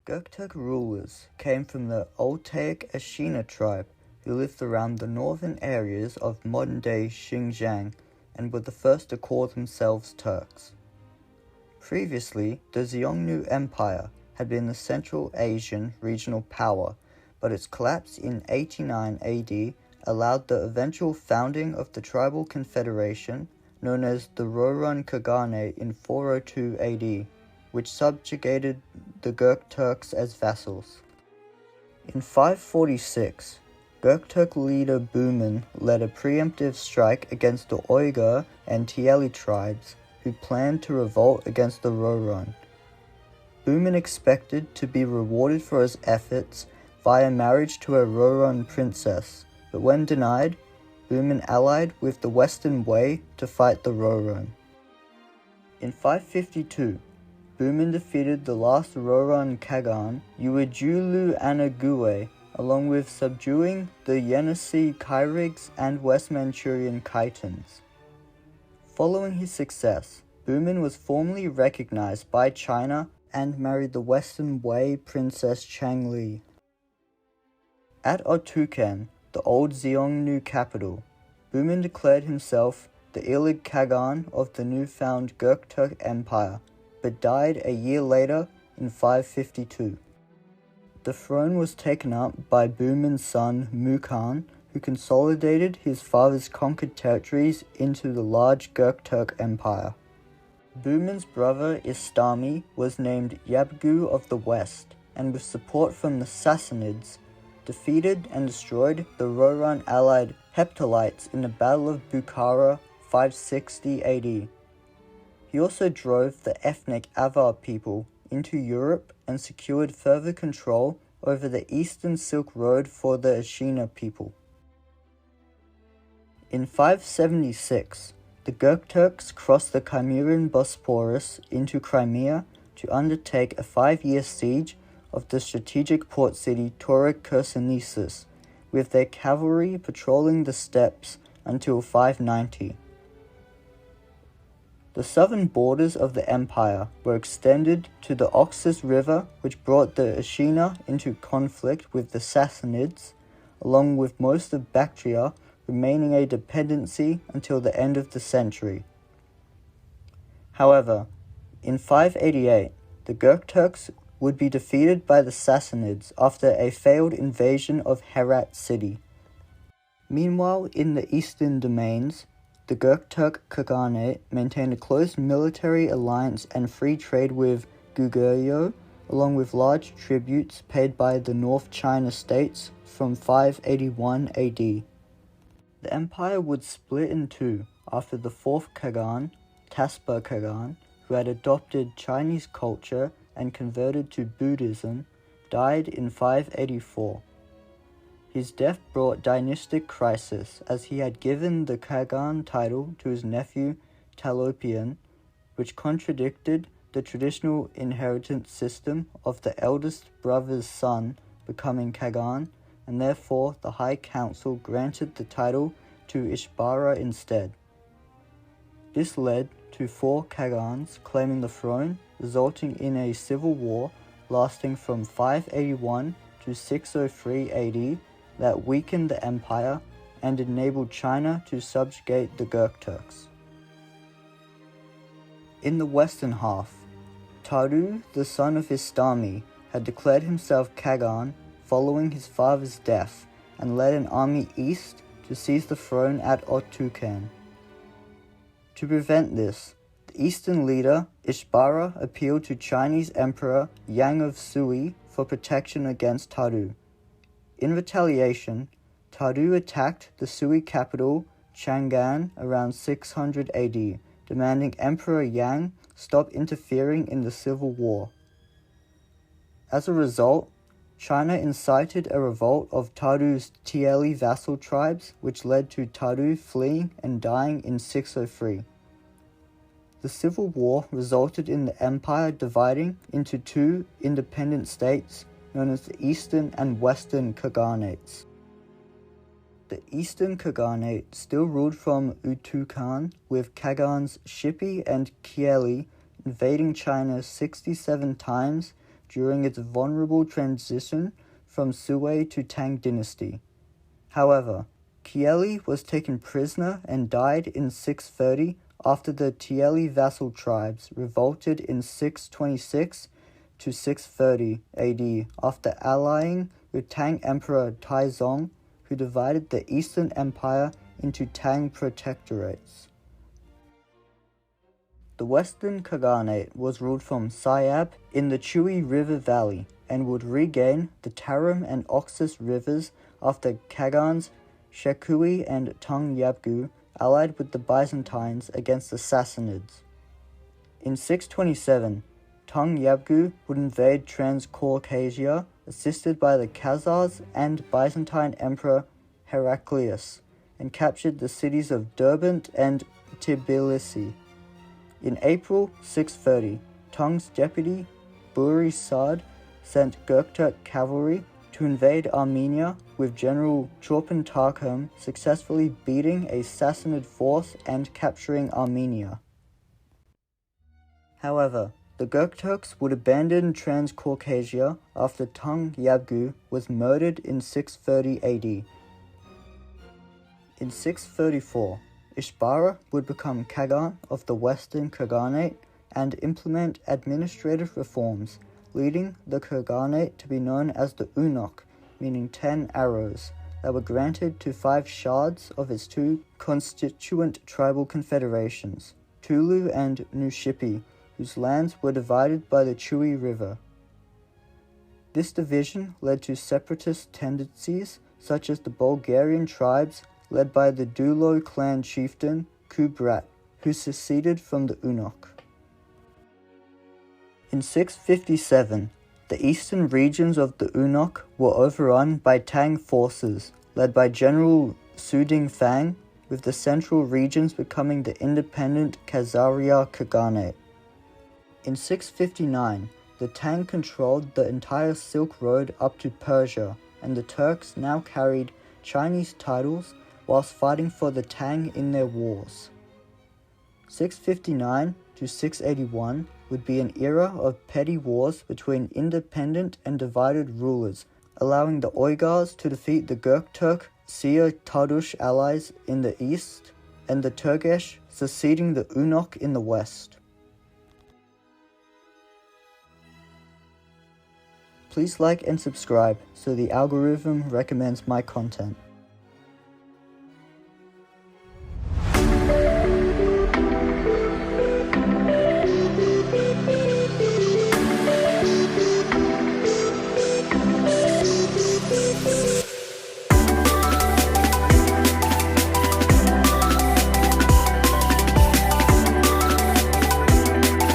Göktürk rulers came from the Altaic Ashina tribe who lived around the northern areas of modern-day Xinjiang and were the first to call themselves Turks. Previously, the Xiongnu Empire had been the Central Asian regional power, but its collapse in 89 AD allowed the eventual founding of the tribal confederation known as the Bumin Qaghan in 402 AD, which subjugated the Göktürks as vassals. In 546, Göktürk leader Bumin led a preemptive strike against the Uyghur and Tieli tribes who planned to revolt against the Rouran. Bumin expected to be rewarded for his efforts via marriage to a Rouran princess, but when denied, Bumin allied with the Western Wei to fight the Rouran. In 552, Bumin defeated the last Rouran Qaghan, Uwejulu Anaguwe, along with subduing the Yenisei Kyrgyz and West Manchurian Khitans. Following his success, Bumin was formally recognized by China and married the Western Wei princess Changli. At Otuken, the old Xiongnu capital, Bumin declared himself the Ilig Qaghan of the newfound Göktürk Empire, but died a year later in 552. The throne was taken up by Bumin's son Mukan, who consolidated his father's conquered territories into the large Göktürk Empire. Bumin's brother Istami was named Yabgu of the West, and with support from the Sassanids, defeated and destroyed the Rouran-allied Heptalites in the Battle of Bukhara 560 AD. He also drove the ethnic Avar people into Europe and secured further control over the Eastern Silk Road for the Ashina people. In 576, the Göktürks crossed the Cimmerian Bosporus into Crimea to undertake a 5-year siege of the strategic port city Turkic Chersonesus, with their cavalry patrolling the steppes until 590. The southern borders of the empire were extended to the Oxus River, which brought the Ashina into conflict with the Sassanids, along with most of Bactria remaining a dependency until the end of the century. However, in 588, the Göktürks would be defeated by the Sassanids after a failed invasion of Herat city. Meanwhile, in the eastern domains, the Göktürk Khaganate maintained a close military alliance and free trade with Goguryeo, along with large tributes paid by the North China states from 581 AD. The empire would split in two after the fourth Qaghan, Taspa Qaghan, who had adopted Chinese culture and converted to Buddhism, died in 584. His death brought dynastic crisis as he had given the Qaghan title to his nephew Talopian, which contradicted the traditional inheritance system of the eldest brother's son becoming Qaghan, and therefore the High Council granted the title to Ishbara instead. This led to 4 Qaghans claiming the throne, resulting in a civil war lasting from 581 to 603 AD that weakened the empire and enabled China to subjugate the Göktürks. In the western half, Taru, the son of Istami, had declared himself Qaghan following his father's death and led an army east to seize the throne at Otuken. To prevent this, the eastern leader, Ishbara, appealed to Chinese Emperor Yang of Sui for protection against Taru. In retaliation, Taru attacked the Sui capital, Chang'an, around 600 AD, demanding Emperor Yang stop interfering in the civil war. As a result, China incited a revolt of Taru's Tieli vassal tribes, which led to Taru fleeing and dying in 603. The civil war resulted in the empire dividing into 2 independent states known as the Eastern and Western Khaghanates. The Eastern Khaganate still ruled from Utukan, with Qaghans Shipi and Kieli invading China 67 times during its vulnerable transition from Sui to Tang dynasty. However, Kieli was taken prisoner and died in 630 after the Tieli vassal tribes revolted in 626 to 630 AD after allying with Tang Emperor Taizong, who divided the Eastern Empire into Tang protectorates. The Western Khaganate was ruled from Siab in the Chui River Valley and would regain the Tarim and Oxus rivers after Khagans Shekui and Tung Yabgu allied with the Byzantines against the Sassanids. In 627, Tung Yabgu would invade Transcaucasia, assisted by the Khazars and Byzantine Emperor Heraclius, and captured the cities of Derbent and Tbilisi. In April 630, Tung's deputy, Buri Sard, sent Göktürk cavalry to invade Armenia, with General Chorpen Tarkham successfully beating a Sassanid force and capturing Armenia. However, the Göktürks would abandon Transcaucasia after Tung Yabgu was murdered in 630 AD. In 634, Ishbara would become Khagan of the Western Khaganate and implement administrative reforms, leading the Khaganate to be known as the Unok, meaning 10 arrows, that were granted to 5 shards of its 2 constituent tribal confederations, Tulu and Nushipi, whose lands were divided by the Chui River. This division led to separatist tendencies such as the Bulgarian tribes led by the Dulo clan chieftain Kubrat, who seceded from the Unok. In 657, the eastern regions of the Unok were overrun by Tang forces, led by General Suding Fang, with the central regions becoming the independent Khazaria Khaganate. In 659, the Tang controlled the entire Silk Road up to Persia, and the Turks now carried Chinese titles whilst fighting for the Tang in their wars. 659 to 681 would be an era of petty wars between independent and divided rulers, allowing the Uyghurs to defeat the Göktürk Sia Tardush allies in the east, and the Turgesh succeeding the Unok in the west. Please like and subscribe so the algorithm recommends my content.